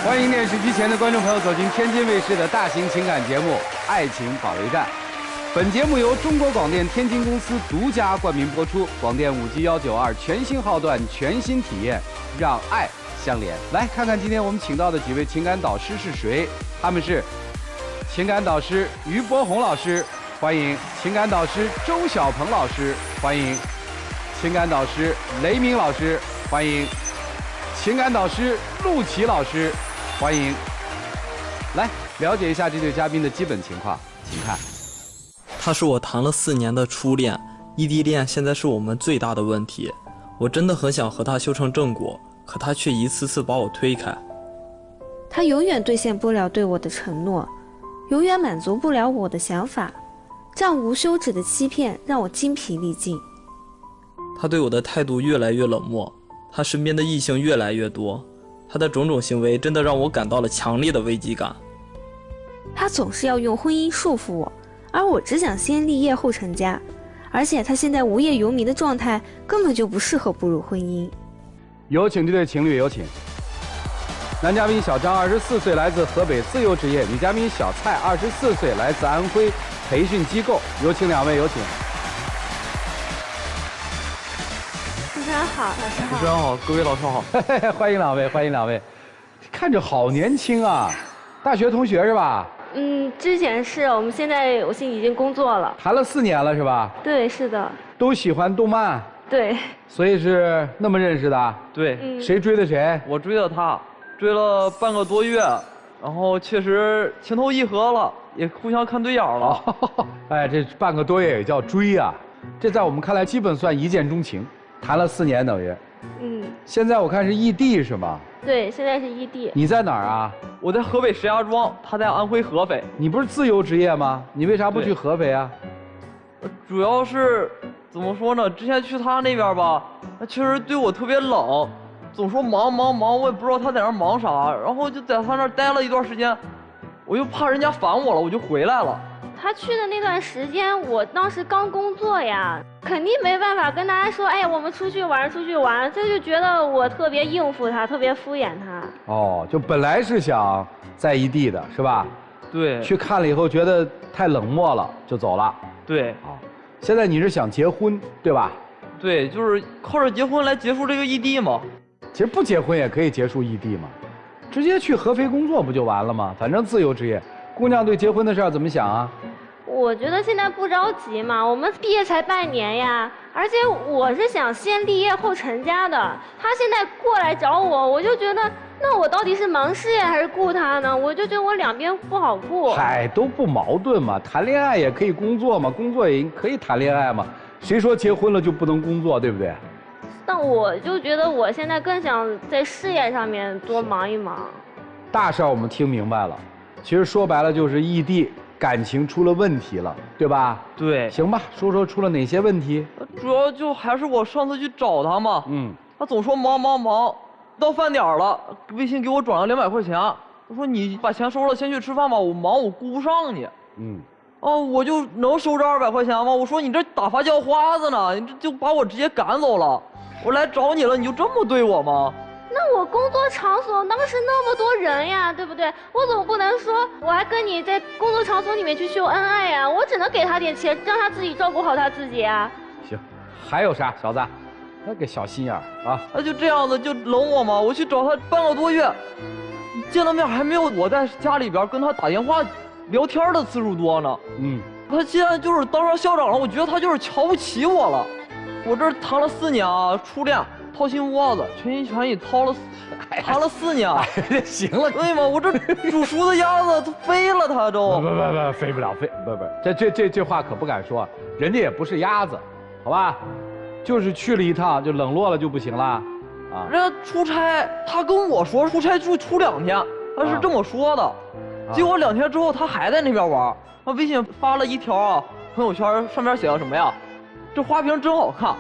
欢迎电视机前的观众朋友走进天津卫视的大型情感节目《爱情保卫战》。本节目由中国广电天津公司独家冠名播出。广电5G192全新号段，全新体验，让爱相连。来看看今天我们请到的几位情感导师是谁？他们是情感导师于博宏老师，欢迎；情感导师周小鹏老师，欢迎；情感导师雷鸣老师，欢迎；情感导师陆琪老师，欢迎。来了解一下这对嘉宾的基本情况，请看。他是我谈了4年的初恋，异地恋现在是我们最大的问题。我真的很想和他修成正果，可他却一次次把我推开。他永远兑现不了对我的承诺，永远满足不了我的想法，这样无休止的欺骗让我精疲力尽。他对我的态度越来越冷漠，他身边的异性越来越多，他的种种行为真的让我感到了强烈的危机感。他总是要用婚姻束缚我，而我只想先立业后成家，而且他现在无业游民的状态根本就不适合步入婚姻。有请这对情侣，有请。男嘉宾小张24岁，来自河北自由职业；女嘉宾小蔡24岁，来自安徽培训机构。有请两位，有请。主持人好，老师好。主持人好，各位老师好。欢迎两位，欢迎两位。看着好年轻啊，大学同学是吧？之前是我们现在已经工作了。谈了4年了是吧？对，是的。都喜欢动漫。对。所以是那么认识的。对。谁追的谁？我追的他，追了半个多月，然后确实情投意合了，也互相看对眼了。哎，这半个多月也叫追啊！这在我们看来基本算一见钟情，谈了4年等于。现在我看是异地是吗？对，现在是异地。你在哪儿啊？我在河北石家庄，他在安徽合肥。你不是自由职业吗？你为啥不去合肥啊？主要是怎么说呢？之前去他那边吧，他确实对我特别冷，总说忙忙忙，我也不知道他在那儿忙啥，然后就在他那儿待了一段时间，我又怕人家烦我了，我就回来了。他去的那段时间，我当时刚工作呀，肯定没办法跟大家说，哎，我们出去玩，出去玩。他就觉得我特别应付他，特别敷衍他。哦，就本来是想在异地的，是吧？对。去看了以后觉得太冷漠了，就走了。对。啊，现在你是想结婚，对吧？对，就是靠着结婚来结束这个异地嘛。其实不结婚也可以结束异地嘛，直接去合肥工作不就完了吗？反正自由职业。姑娘对结婚的事儿怎么想啊？我觉得现在不着急嘛，我们毕业才半年呀，而且我是想先立业后成家的。他现在过来找我，我就觉得，那我到底是忙事业还是顾他呢？我就觉得我两边不好顾。嗨，都不矛盾嘛，谈恋爱也可以工作嘛，工作也可以谈恋爱嘛。谁说结婚了就不能工作，对不对？但我就觉得我现在更想在事业上面多忙一忙。大事儿我们听明白了，其实说白了就是异地。感情出了问题了，对吧？对。行吧，说说出了哪些问题？主要就还是我上次去找他嘛，他总说忙忙忙，到饭点了，微信给我转了200块钱，我说你把钱收了，先去吃饭吧，我忙我顾不上你。我就能收这200块钱吗？我说你这打发叫花子呢，你这就把我直接赶走了，我来找你了，你就这么对我吗？那我工作场所当时那么多人呀，对不对？我总不能说我还跟你在工作场所里面去秀恩爱呀，我只能给他点钱，让他自己照顾好他自己啊。行，还有啥，小子？那个小心眼儿啊！他就这样子就冷我嘛，我去找他半个多月，见了面还没有我在家里边跟他打电话聊天的次数多呢。他现在就是当上校长了，我觉得他就是瞧不起我了。我这谈了4年啊，初恋。掏心窝子，全心全意谈了4年，行了，对吗？我这煮熟的鸭子都飞了，他都不，飞不了，这话可不敢说，人家也不是鸭子，好吧？就是去了一趟就冷落了就不行了，啊？人家出差，他跟我说出差就出2天，他是这么说的，结果2天之后他还在那边玩，他微信发了一条啊朋友圈，上面写了什么呀？这花瓶真好看。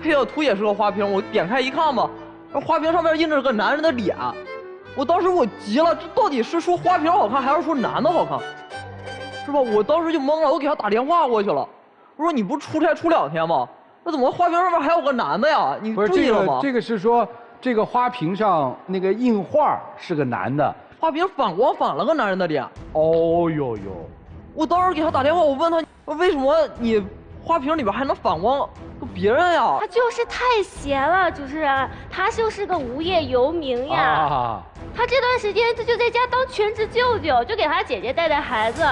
配的图也是个花瓶，我点开一看吧，花瓶上面印着个男人的脸，我当时我急了，这到底是说花瓶好看还是说男的好看，是吧？我当时就懵了，我给他打电话过去了，我说你不出差出2天吗？那怎么花瓶上面还有个男的呀？你注意了吗？这个是说这个花瓶上那个印画是个男的。花瓶反光反了个男人的脸。哦呦呦！我当时给他打电话，我问他为什么你花瓶里边还能反光个别人呀？他就是太闲了，主持人，他就是个无业游民呀。啊，他这段时间他就在家当全职舅舅，就给他姐姐带带孩子。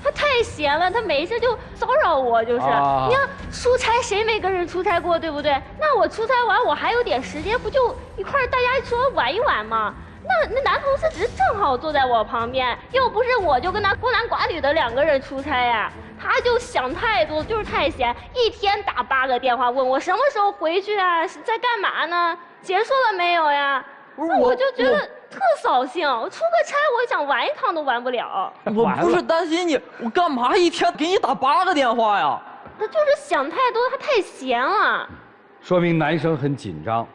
他太闲了，他没事就骚扰我，就是。你看出差谁没跟人出差过，对不对？那我出差完我还有点时间，不就一块儿大家说玩一玩吗？那男同事只是正好坐在我旁边，又不是我就跟他孤男寡女的2个人出差呀。他就想太多，就是太闲，一天打8个电话问我什么时候回去啊，在干嘛呢？结束了没有呀？那我就觉得特扫兴。我出个差，我想玩一趟都玩不了。我不是担心你，我干嘛一天给你打8个电话呀？他就是想太多，他太闲了。说明男生很紧张。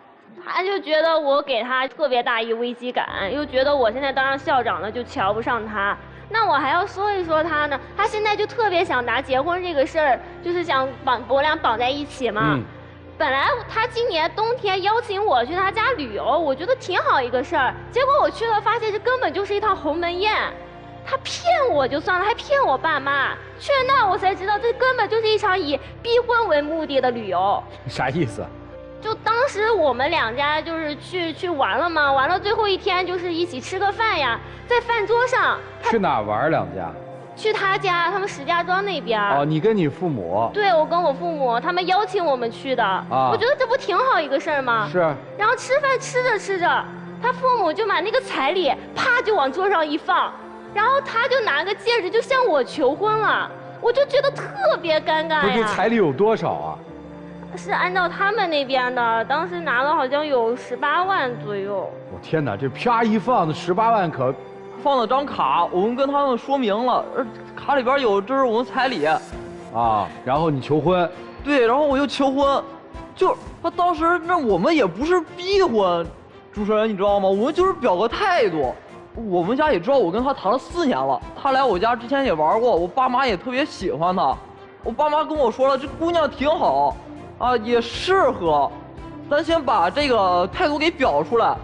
他就觉得我给他特别大一危机感，又觉得我现在当上校长了就瞧不上他。那我还要说一说他呢，他现在就特别想拿结婚这个事儿，就是想我俩绑在一起嘛。本来他今年冬天邀请我去他家旅游，我觉得挺好一个事儿。结果我去了，发现这根本就是一趟鸿门宴。他骗我就算了，还骗我爸妈。去那我才知道，这根本就是一场以逼婚为目的的旅游。啥意思？就当时我们2家就是去玩了嘛，完了最后一天就是一起吃个饭呀，在饭桌上。去哪玩2家？去他家，他们石家庄那边。哦，你跟你父母？对，我跟我父母，他们邀请我们去的。啊，我觉得这不挺好一个事儿吗？是。然后吃饭吃着吃着，他父母就把那个彩礼啪就往桌上一放，然后他就拿个戒指就向我求婚了，我就觉得特别尴尬呀。不是，彩礼有多少啊？是按照他们那边的，当时拿了好像有18万左右。我天哪，这啪一放，18万可放了张卡，我们跟他们说明了，卡里边有这是我们彩礼。啊，然后你求婚。对，然后我就求婚，就他当时那我们也不是逼婚，主持人你知道吗？我们就是表个态度。我们家也知道我跟他谈了4年了，他来我家之前也玩过，我爸妈也特别喜欢他。我爸妈跟我说了，这姑娘挺好。啊，也适合，咱先把这个态度给表出来，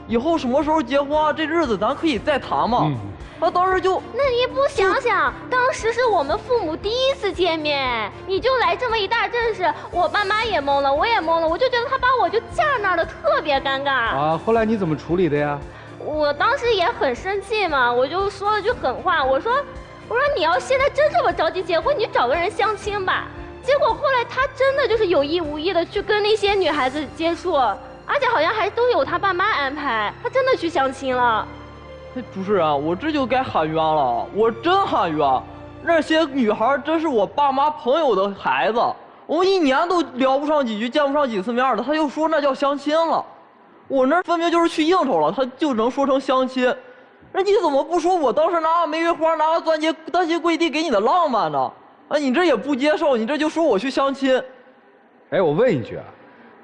以后什么时候结婚啊，这日子咱可以再谈嘛。他当时就，那你不想想，当时是我们父母第1次见面，你就来这么一大阵势，我爸妈也懵了，我也懵了，我就觉得他把我就架那儿了，特别尴尬。啊，后来你怎么处理的呀？我当时也很生气嘛，我就说了句狠话，我说你要现在真这么着急结婚，你就找个人相亲吧。结果后来他真的就是有意无意的去跟那些女孩子接触，而且好像还都有他爸妈安排，他真的去相亲了。主持人，我这就该喊冤了，我真喊冤。那些女孩真是我爸妈朋友的孩子，我们1年都聊不上几句，见不上几次面的，他又说那叫相亲了。我那分明就是去应酬了，他就能说成相亲。那你怎么不说我当时拿玫瑰花、拿个钻戒、单膝跪地给你的浪漫呢？啊，你这也不接受，你这就说我去相亲。哎，我问一句啊，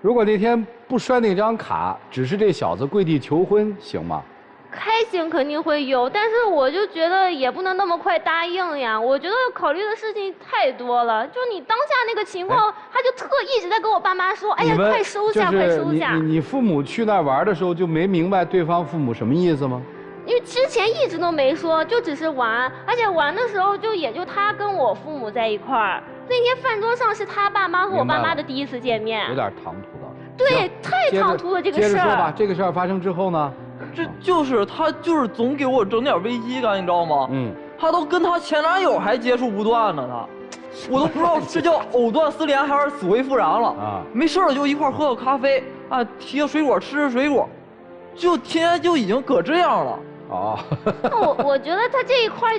如果那天不摔那张卡，只是这小子跪地求婚，行吗？开心肯定会有，但是我就觉得也不能那么快答应呀。我觉得考虑的事情太多了。就你当下那个情况，他就一直在跟我爸妈说：“哎呀，快收下，快收下。”你父母去那儿玩的时候就没明白对方父母什么意思吗？因为之前一直都没说，就只是玩，而且玩的时候也就他跟我父母在一块儿。那天饭桌上是他爸妈和我爸妈的第1次见面，有点唐突了。对，太唐突了这个事儿。接着说吧，这个事儿发生之后呢？这就是他就是总给我整点危机感，你知道吗？他都跟他前男友还接触不断呢，我都不知道这叫藕断丝连还是死灰复燃了啊！没事了就一块喝个咖啡啊，提个水果吃水果，就天天就已经搁这样了。哦，我觉得他这一块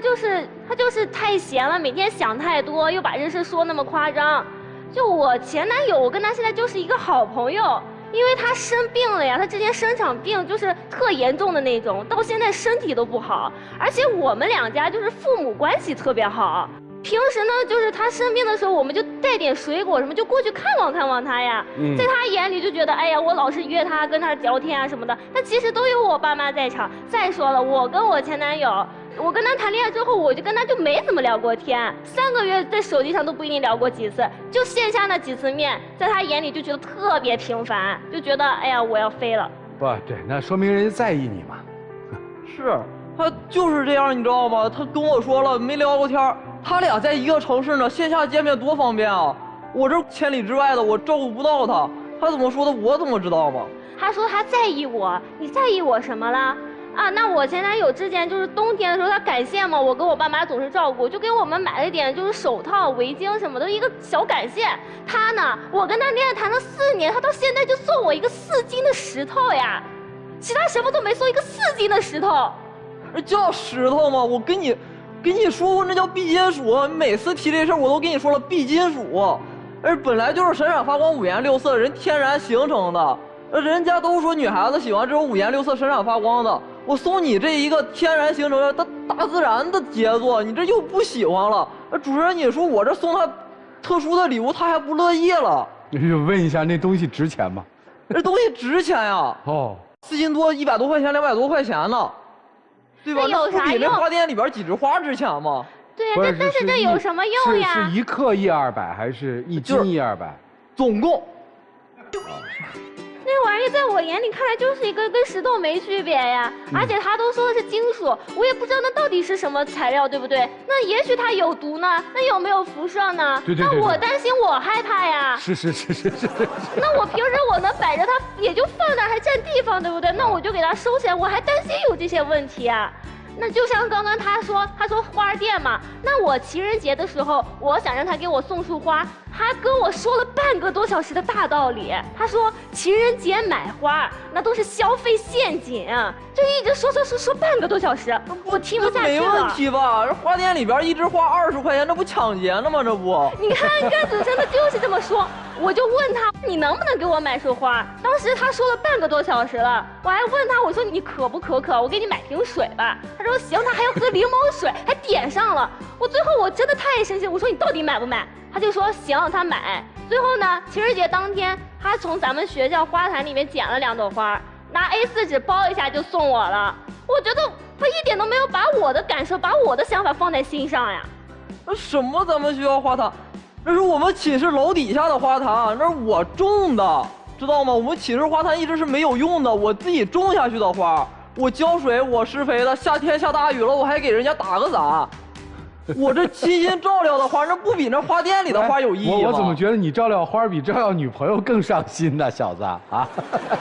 他就是太闲了，每天想太多，又把这事说那么夸张。就我前男友，我跟他现在就是一个好朋友，因为他生病了呀，他之前生场病就是特严重的那种，到现在身体都不好，而且我们2家就是父母关系特别好。平时呢，就是他生病的时候，我们就带点水果什么，就过去看望他呀。在他眼里就觉得，哎呀，我老是约他跟他聊天啊什么的，但其实都有我爸妈在场。再说了，我跟我前男友，我跟他谈恋爱之后，我就跟他就没怎么聊过天，3个月在手机上都不一定聊过几次，就线下那几次面，在他眼里就觉得特别平凡，就觉得，哎呀，我要飞了。不对，那说明人家在意你嘛。是，他就是这样，你知道吗？他跟我说了没聊过天，他俩在一个城市呢，线下见面多方便啊！我这千里之外的，我照顾不到他，他怎么说的，我怎么知道嘛？他说他在意我，你在意我什么了？啊，那我前男友之前就是冬天的时候，他感谢嘛，我跟我爸妈总是照顾，就给我们买了一点就是手套、围巾什么的，一个小感谢。他呢，我跟他恋爱谈了4年，他到现在就送我一个4斤的石头呀，其他什么都没送，一个4斤的石头。叫石头吗？我跟你说过，那叫铋金属。每次提这事儿，我都跟你说了，铋金属，本来就是闪闪发光、五颜六色，人天然形成的。人家都说女孩子喜欢这种五颜六色、闪闪发光的。我送你这一个天然形成的大自然的杰作，你这又不喜欢了。主持人，你说我这送他特殊的礼物，他还不乐意了。你就问一下，那东西值钱吗？这东西值钱呀！哦，4斤多，100多块钱、200多块钱呢，对吧？那有啥用？不比那花店里边几枝花值钱吗？对呀，但是这有什么用呀？是1克100-200，还是1斤100-200？总共。那玩意在我眼里看来就是一个跟石头没区别呀，而且他都说的是金属，我也不知道那到底是什么材料，对不对？那也许它有毒呢，那有没有辐射呢？对。那我担心，我害怕呀。是。那我平时我能摆着它，也就放那儿，还占地方，对不对？那我就给它收起来，我还担心有这些问题啊。那就像刚刚他说花店嘛，那我情人节的时候，我想让他给我送束花，他跟我说了半个多小时的大道理。他说情人节买花那都是消费陷阱，就一直说半个多小时，我听不下去了。没问题吧？这花店里边一枝花20块钱，这不抢劫呢吗？这不？你看主持人他就是这么说。我就问他，你能不能给我买束花？当时他说了半个多小时了，我还问他，我说你渴不渴？我给你买瓶水吧。他说行，他还要喝柠檬水，还点上了。最后我真的太生气，我说你到底买不买？他就说行，他买。最后呢，情人节当天，他从咱们学校花坛里面捡了2朵花，拿 A4 纸包一下就送我了。我觉得他一点都没有把我的感受、把我的想法放在心上呀。什么咱们学校花坛？那是我们寝室楼底下的花坛，那是我种的，知道吗？我们寝室花坛一直是没有用的，我自己种下去的花，我浇水，我施肥的。夏天下大雨了，我还给人家打个伞。我这悉心照料的花，那不比那花店里的花有意义吗？我怎么觉得你照料花比照料女朋友更上心呢，小子啊！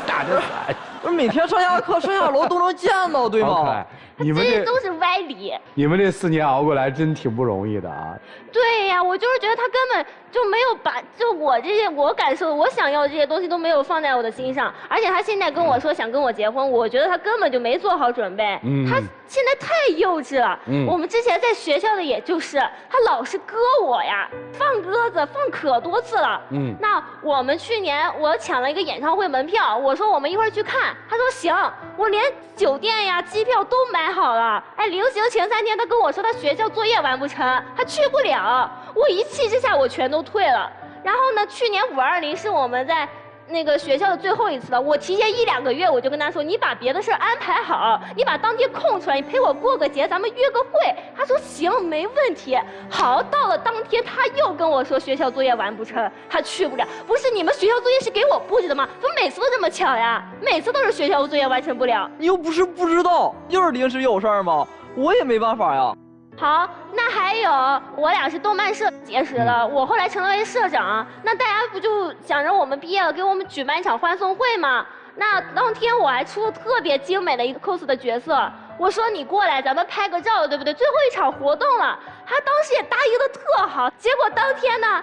打着伞，不是每天上下课、上下楼都能见到，对吗？你们这都是歪理。你们这4年熬过来真挺不容易的啊。对呀，我就是觉得他根本就没有把我这些我感受我想要的这些东西都没有放在我的心上，而且他现在跟我说想跟我结婚，我觉得他根本就没做好准备。他现在太幼稚了。我们之前在学校的也就是他老是割我呀，放鸽子放可多次了。那我们去年我抢了一个演唱会门票，我说我们一会儿去看，他说行，我连酒店呀机票都买好了。临行前3天他跟我说他学校作业完不成，他去不了。我一气之下我全都退了。然后呢，去年520是我们在那个学校的最后一次了，我提前1-2个月我就跟他说，你把别的事安排好，你把当天空出来，你陪我过个节，咱们约个会。他说行，没问题。好，到了当天他又跟我说学校作业完不成，他去不了。不是你们学校作业是给我布置的吗？怎么每次都这么巧呀？每次都是学校作业完成不了。你又不是不知道，就是临时有事儿吗？我也没办法呀。好，那还有我俩是动漫社结识的，我后来成为社长，那大家不就想着我们毕业了给我们举办一场欢送会吗？那当天我还出了特别精美的一个 cos 的角色，我说你过来咱们拍个照，对不对？最后一场活动了，他当时也答应的特好，结果当天他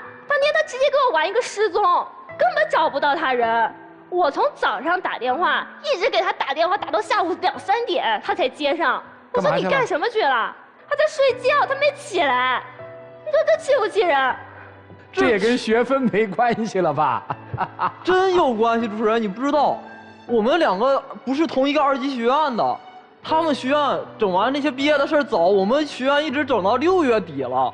直接给我玩一个失踪，根本找不到他人。我从早上打电话一直给他打电话，打到下午2-3点他才接上。我说你干什么去了？他在睡觉，他没起来。你说这气不气人？这也跟学分没关系了吧？真有关系，主持人，你不知道，我们2个不是同一个2级学院的，他们学院整完那些毕业的事早，我们学院一直整到6月底了。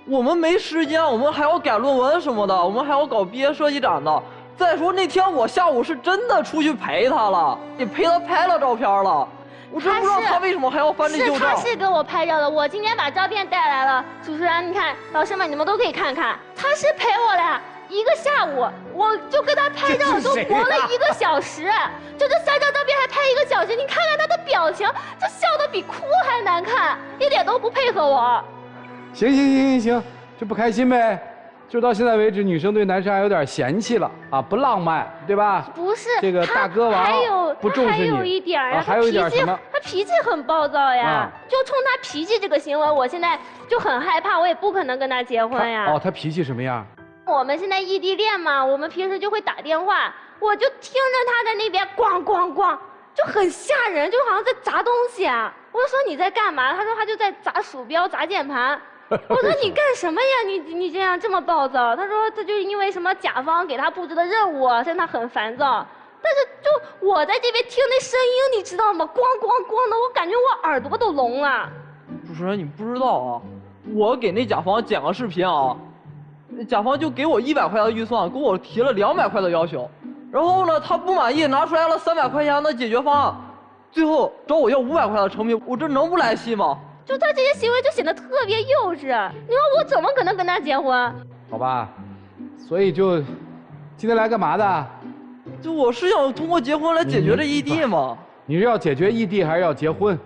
我们没时间，我们还要改论文什么的，我们还要搞毕业设计展的。再说那天我下午是真的出去陪他了，也陪他拍了照片了。我真不知道他为什么还要翻这旧照。他是给我拍照的，我今天把照片带来了。主持人，你看，老师们你们都可以看看，他是陪我的。一个下午，我就跟他拍照都磨了1个小时，就这3张照片还拍1个小时，你看看他的表情，这笑得比哭还难看，一点都不配合我。行，就不开心呗。就到现在为止，女生对男生还有点嫌弃了啊，不浪漫，对吧？不是，这个大哥王不重视你。还有一点啊，还有一点什么？他脾气很暴躁呀。就冲他脾气这个行为，我现在就很害怕，我也不可能跟他结婚呀。他脾气什么样？我们现在异地恋嘛，我们平时就会打电话，我就听着他在那边咣咣咣，就很吓人，就好像在砸东西啊。我就说你在干嘛？他说他就在砸鼠标、砸键盘。我说你干什么呀？你这么暴躁？他说他就因为什么甲方给他布置的任务，让他很烦躁。但是就我在这边听那声音，你知道吗？咣咣咣的，我感觉我耳朵都聋了。主持人，你不知道啊，我给那甲方剪个视频啊，甲方就给我100块的预算，给我提了200块的要求，然后呢，他不满意，拿出来了300块钱的解决方案，最后找我要500块的成品，我这能不来气吗？就他这些行为就显得特别幼稚，你说我怎么可能跟他结婚？好吧，所以就今天来干嘛的？就我是想通过结婚来解决这异地嘛。你是要解决异地还是要结婚？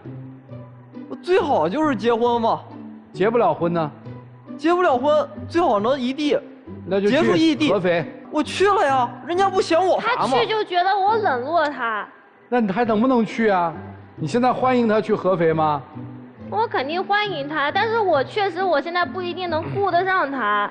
我最好就是结婚嘛。结不了婚呢？结不了婚，最好能异地，那就结束异地。合肥。我去了呀，人家不嫌我烦吗？他去就觉得我冷落他。那你还能不能去啊？你现在欢迎他去合肥吗？我肯定欢迎他，但是我确实我现在不一定能顾得上他，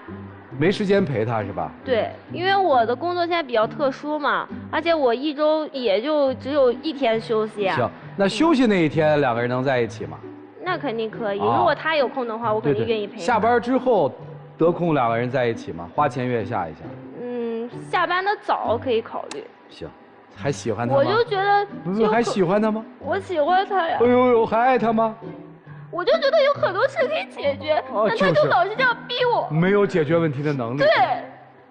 没时间陪他是吧？对，因为我的工作现在比较特殊嘛，而且我1周也就只有1天休息啊。行，那休息那一天2个人能在一起吗？那肯定可以，如果他有空的话，我肯定愿意陪他。下班之后得空2个人在一起吗？花前月下一下。下班的早可以考虑。行，还喜欢他吗？我就觉得不还喜欢他吗？我喜欢他呀。哎呦，还爱他吗？我就觉得有很多事可以解决，但他就老是这样逼我，没有解决问题的能力。对，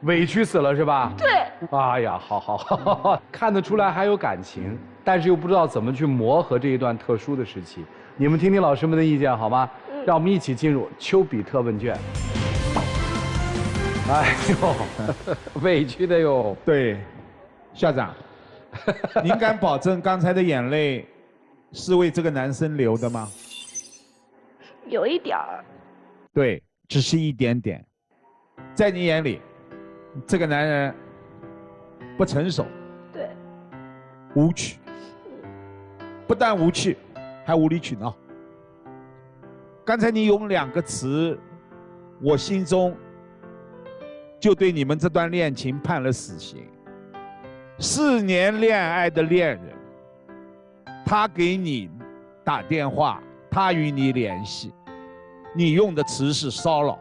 委屈死了是吧？对。哎呀，好，看得出来还有感情，但是又不知道怎么去磨合这一段特殊的时期。你们听听老师们的意见好吗？让我们一起进入丘比特问卷。哎呦，委屈的哟。对，校长，您敢保证刚才的眼泪是为这个男生流的吗？有一点儿。对，只是一点点。在你眼里，这个男人不成熟，对，无趣，不但无趣，还无理取闹。刚才你用2个词，我心中就对你们这段恋情判了死刑。4年恋爱的恋人，他给你打电话，他与你联系，你用的词是骚扰。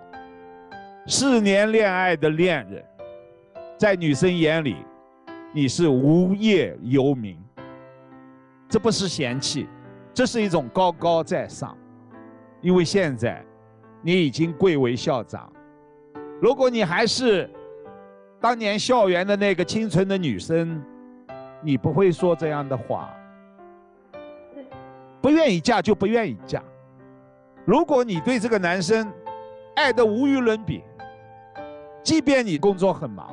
4年恋爱的恋人，在女生眼里，你是无业游民。这不是嫌弃，这是一种高高在上。因为现在你已经贵为校长，如果你还是当年校园的那个清纯的女生，你不会说这样的话。不愿意嫁就不愿意嫁。如果你对这个男生爱得无与伦比，即便你工作很忙，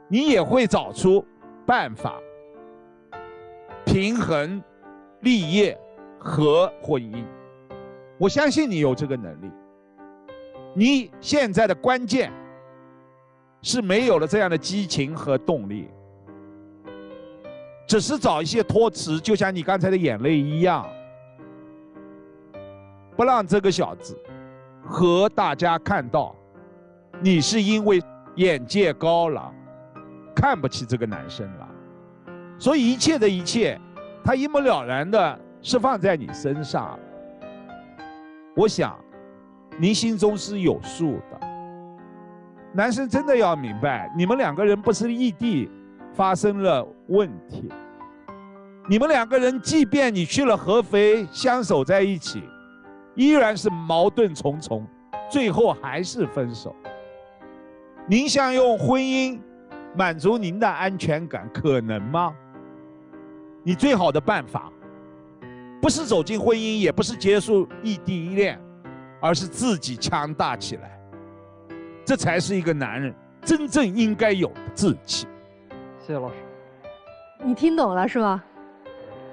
你也会找出办法平衡立业和婚姻。我相信你有这个能力。你现在的关键是没有了这样的激情和动力，只是找一些托词，就像你刚才的眼泪一样，不让这个小子和大家看到你是因为眼界高了，看不起这个男生了，所以一切的一切，他一目了然的是放在你身上。我想，您心中是有数的。男生真的要明白，你们2个人不是异地发生了问题，你们2个人即便你去了合肥相守在一起，依然是矛盾重重，最后还是分手。您想用婚姻满足您的安全感，可能吗？你最好的办法不是走进婚姻，也不是结束异地恋，而是自己强大起来，这才是一个男人真正应该有的志气。谢谢老师。你听懂了是吗？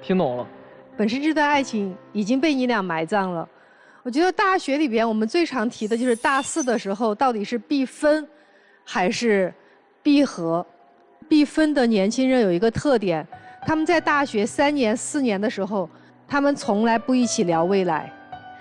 听懂了。本身这段爱情已经被你俩埋葬了。我觉得大学里边我们最常提的就是大4的时候到底是必分还是必合。必分的年轻人有一个特点，他们在大学3年4年的时候，他们从来不一起聊未来，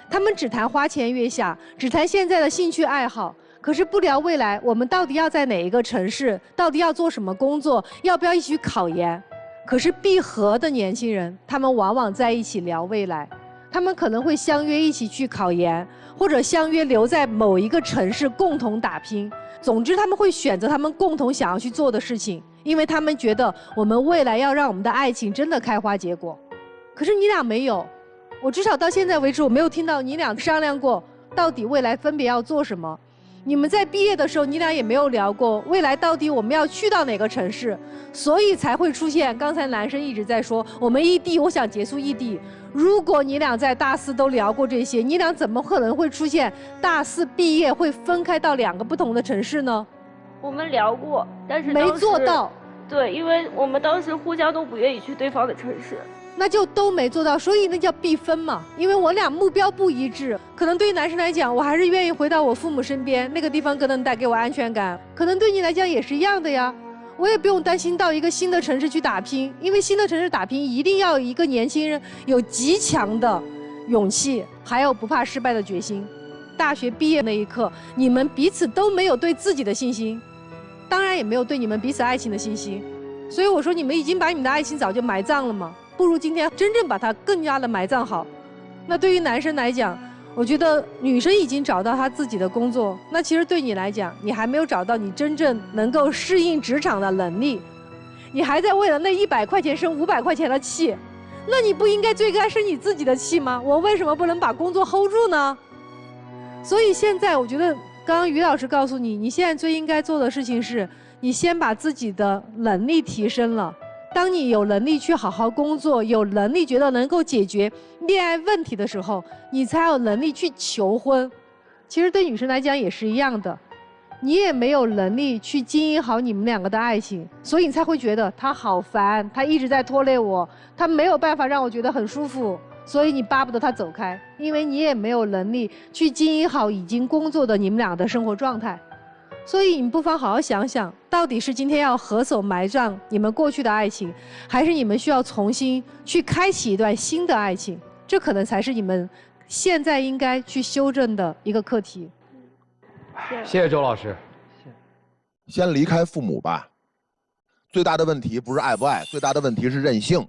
他们只谈花前月下，只谈现在的兴趣爱好，可是不聊未来，我们到底要在哪一个城市，到底要做什么工作，要不要一起去考研。可是必合的年轻人，他们往往在一起聊未来，他们可能会相约一起去考研，或者相约留在某一个城市共同打拼。总之他们会选择他们共同想要去做的事情，因为他们觉得我们未来要让我们的爱情真的开花结果。可是你俩没有，我至少到现在为止我没有听到你俩商量过到底未来分别要做什么。你们在毕业的时候，你俩也没有聊过未来到底我们要去到哪个城市，所以才会出现刚才男生一直在说我们异地，我想结束异地。如果你俩在大4都聊过这些，你俩怎么可能会出现大4毕业会分开到2个不同的城市呢？我们聊过，但是没做到。对，因为我们当时互相都不愿意去对方的城市。那就都没做到，所以那叫必分嘛。因为我俩目标不一致，可能对于男生来讲，我还是愿意回到我父母身边，那个地方更能带给我安全感。可能对你来讲也是一样的呀。我也不用担心到一个新的城市去打拼，因为新的城市打拼一定要一个年轻人有极强的勇气，还有不怕失败的决心。大学毕业那一刻，你们彼此都没有对自己的信心，当然也没有对你们彼此爱情的信心。所以我说你们已经把你们的爱情早就埋葬了嘛。不如今天真正把它更加的埋葬好。那对于男生来讲，我觉得女生已经找到她自己的工作，那其实对你来讲，你还没有找到你真正能够适应职场的能力，你还在为了那100块钱生500块钱的气，那你不应该最该生你自己的气吗？我为什么不能把工作 hold 住呢？所以现在我觉得，刚刚于老师告诉你，你现在最应该做的事情是，你先把自己的能力提升了。当你有能力去好好工作，有能力觉得能够解决恋爱问题的时候，你才有能力去求婚。其实对女生来讲也是一样的，你也没有能力去经营好你们2个的爱情，所以你才会觉得他好烦，他一直在拖累我，他没有办法让我觉得很舒服，所以你巴不得他走开，因为你也没有能力去经营好已经工作的你们俩的生活状态。所以你们不妨好好想想，到底是今天要合手埋葬你们过去的爱情，还是你们需要重新去开启一段新的爱情？这可能才是你们现在应该去修正的一个课题。谢谢周老师。先离开父母吧，最大的问题不是爱不爱，最大的问题是任性。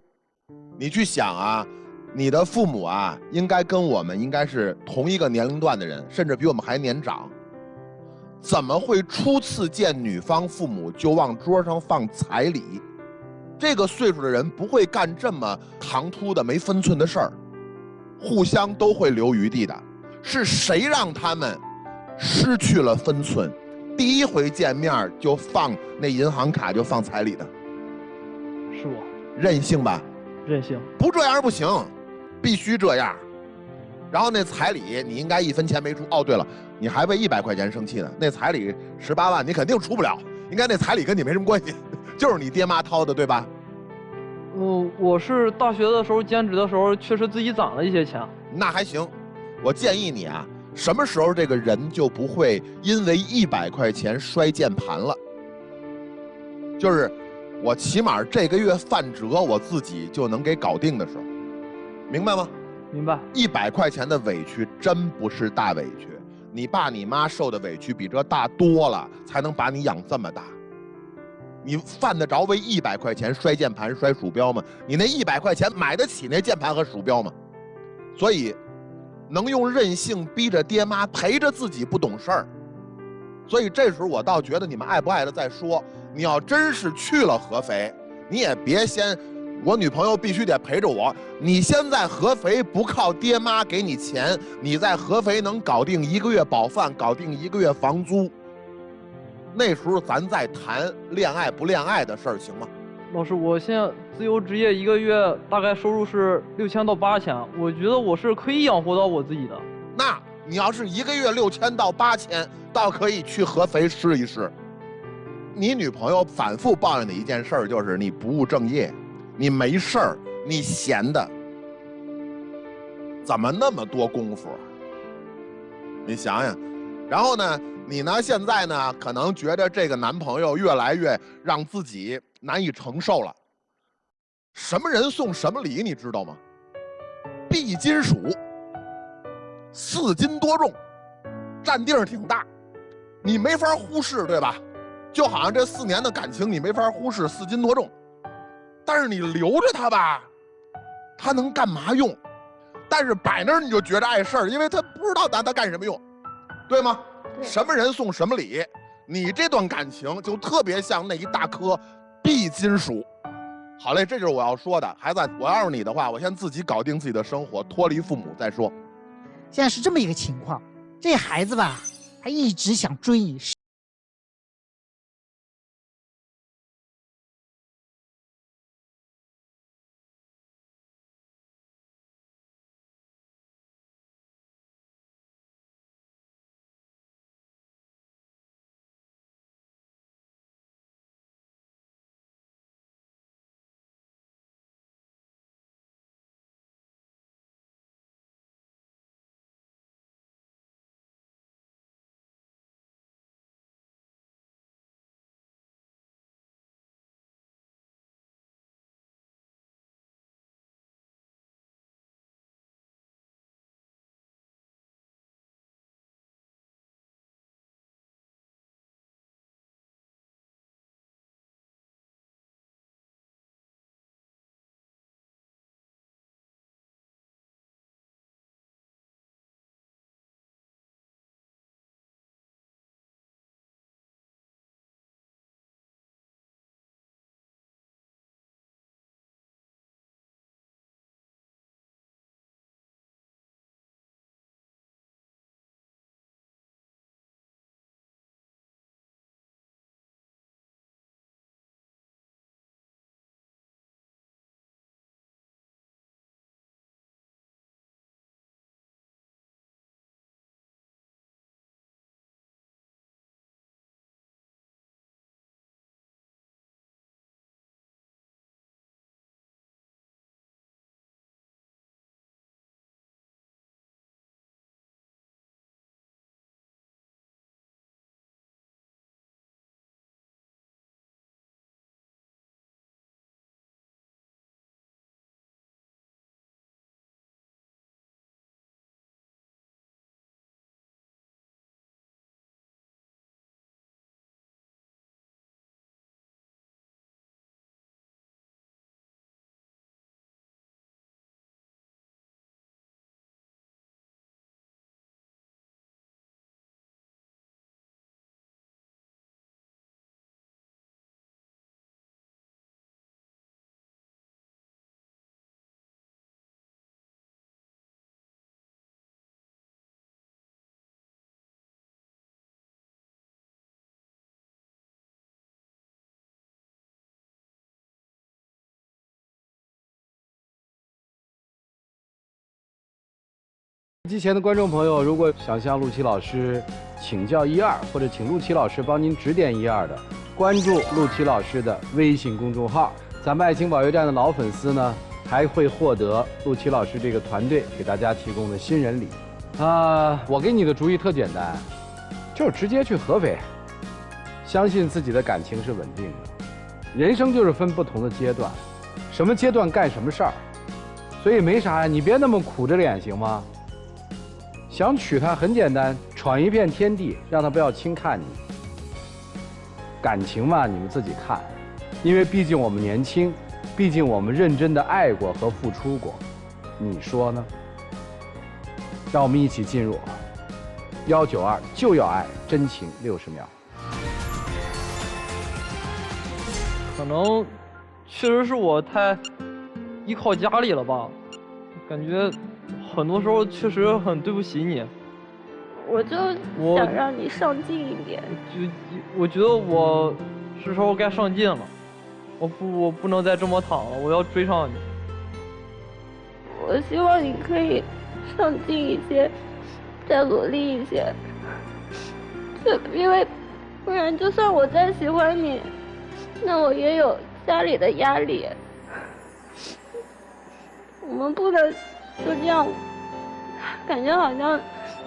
你去想啊，你的父母啊，应该跟我们应该是同一个年龄段的人，甚至比我们还年长。怎么会初次见女方父母就往桌上放彩礼？这个岁数的人不会干这么唐突的没分寸的事儿，互相都会留余地的。是谁让他们失去了分寸？第一回见面就放那银行卡就放彩礼的，是我。任性吧？任性。不这样不行，必须这样。然后那彩礼你应该1分钱没出。哦，对了，你还为100块钱生气呢。那彩礼18万你肯定出不了，应该那彩礼跟你没什么关系，就是你爹妈掏的，对吧？我是大学的时候兼职的时候，确实自己攒了一些钱。那还行，我建议你啊，什么时候这个人就不会因为100块钱摔键盘了？就是我起码这个月饭辙我自己就能给搞定的时候，明白吗？明白。100块钱的委屈真不是大委屈，你爸你妈受的委屈比这大多了，才能把你养这么大。你犯得着为100块钱摔键盘摔鼠标吗？你那100块钱买得起那键盘和鼠标吗？所以能用任性逼着爹妈陪着自己不懂事儿。所以这时候我倒觉得你们爱不爱的再说。你要真是去了合肥，你也别先我女朋友必须得陪着我。你先在合肥不靠爹妈给你钱，你在合肥能搞定1个月饱饭，搞定1个月房租，那时候咱再谈恋爱不恋爱的事儿，行吗？老师，我现在自由职业1个月大概收入是6000到8000，我觉得我是可以养活到我自己的。那你要是1个月6000到8000，倒可以去合肥试一试。你女朋友反复抱怨的一件事儿就是你不务正业，你没事儿，你闲的，怎么那么多功夫啊？你想想，然后呢，你呢现在呢可能觉得这个男朋友越来越让自己难以承受了。什么人送什么礼，你知道吗？B金属，4斤多重，占地儿挺大，你没法忽视，对吧？就好像这4年的感情，你没法忽视4斤多重，但是你留着它吧，它能干嘛用？但是摆那儿你就觉得碍事儿，因为他不知道拿它干什么用，对吗？什么人送什么礼，你这段感情就特别像那一大颗 B 金属。好嘞，这就是我要说的。孩子，我要是你的话，我先自己搞定自己的生活，脱离父母再说。现在是这么一个情况，这孩子吧，他一直想追你。机前的观众朋友，如果想向陆琪老师请教一二，或者请陆琪老师帮您指点一二的，关注陆琪老师的微信公众号。咱们爱情保卫战的老粉丝呢，还会获得陆琪老师这个团队给大家提供的新人礼。我给你的主意特简单，就是直接去合肥，相信自己的感情是稳定的。人生就是分不同的阶段，什么阶段干什么事儿，所以没啥呀，你别那么苦着脸行吗？想娶她很简单，闯一片天地，让她不要轻看你。感情嘛，你们自己看，因为毕竟我们年轻，毕竟我们认真的爱过和付出过，你说呢？让我们一起进入192就要爱真情60秒。可能确实是我太依靠家里了吧，感觉很多时候确实很对不起你。我就想让你上进一点。我觉得我是时候该上进了，我不能再这么躺了，我要追上你。我希望你可以上进一些，再努力一些。因为不然就算我再喜欢你，那我也有家里的压力。我们不能就这样，感觉好像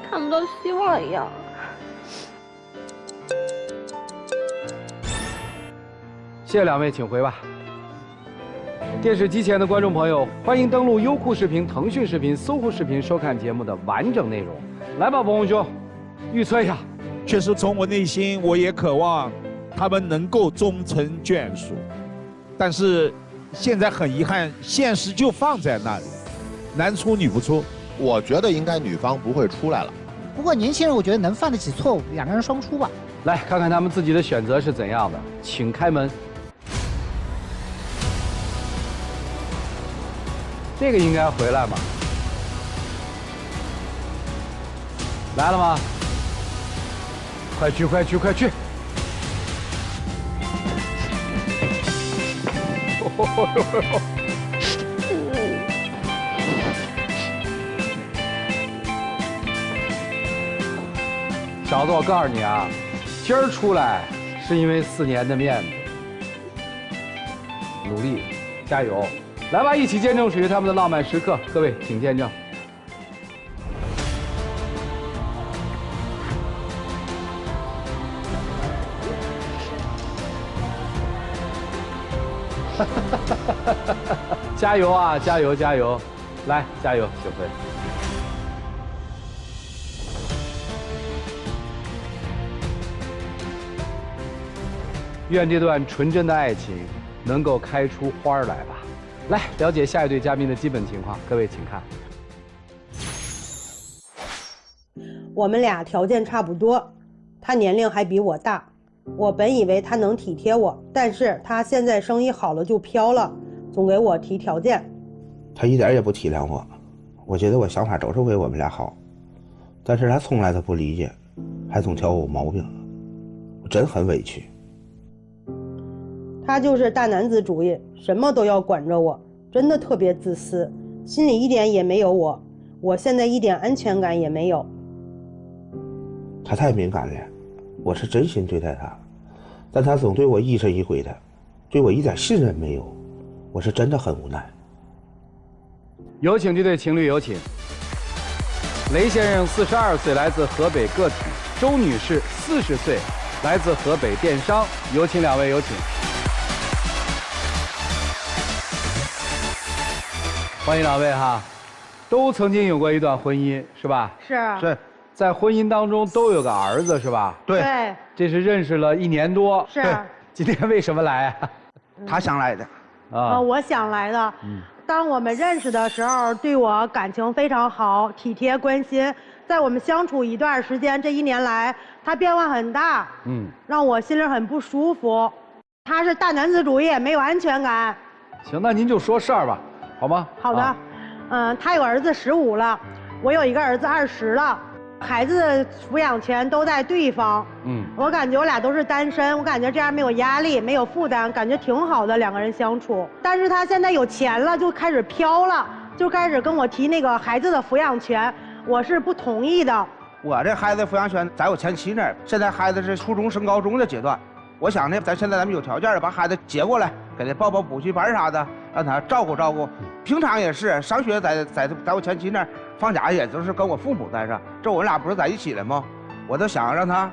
看不到希望一样。谢谢两位，请回吧。电视机前的观众朋友，欢迎登录优酷视频、腾讯视频、搜狐视频收看节目的完整内容。来吧，博宏兄，预测一下。确实，从我内心，我也渴望他们能够终成眷属，但是现在很遗憾，现实就放在那里，男出女不出。我觉得应该女方不会出来了。不过年轻人我觉得能犯得起错误，两个人双出吧。来看看他们自己的选择是怎样的，请开门。这个应该回来吗？来了吗？快去快去快去！小子，我告诉你啊，今儿出来是因为4年的面子，努力，加油！来吧，一起见证属于他们的浪漫时刻。各位，请见证。加油啊！加油加油！来，加油，小辉。愿这段纯真的爱情能够开出花来吧。来了解下一对嘉宾的基本情况，各位请看。我们俩条件差不多，他年龄还比我大。我本以为他能体贴我，但是他现在生意好了就飘了，总给我提条件。他一点也不体谅我，我觉得我想法都是为我们俩好，但是他从来都不理解，还总挑我毛病，我真很委屈。他就是大男子主义，什么都要管着我，真的特别自私，心里一点也没有我，我现在一点安全感也没有。他太敏感了，我是真心对待他，但他总对我疑神疑鬼的，对我一点信任没有，我是真的很无奈。有请这对情侣，有请。雷先生42岁，来自河北个体；周女士40岁，来自河北电商。有请两位，有请。欢迎两位哈，都曾经有过一段婚姻，是吧？是。在婚姻当中都有个儿子，是吧？对。这是认识了1年多。是。今天为什么来啊？他想来的。我想来的。当我们认识的时候，对我感情非常好，体贴关心。在我们相处一段时间，这1年来，他变化很大。让我心里很不舒服。他是大男子主义，没有安全感。行，那您就说事儿吧。好吗？好的，他有儿子15了，我有一个儿子20了，孩子抚养权都在对方。我感觉我俩都是单身，我感觉这样没有压力，没有负担，感觉挺好的2个人相处。但是他现在有钱了，就开始飘了，就开始跟我提那个孩子的抚养权，我是不同意的。我这孩子抚养权在我前妻那儿，现在孩子是初中升高中的阶段，我想呢，现在咱们有条件的把孩子接过来，给他报补习班啥的。让他照顾照顾，平常也是上学在我前妻那儿，放假也都是跟我父母待着。这我俩不是在一起了吗？我都想让他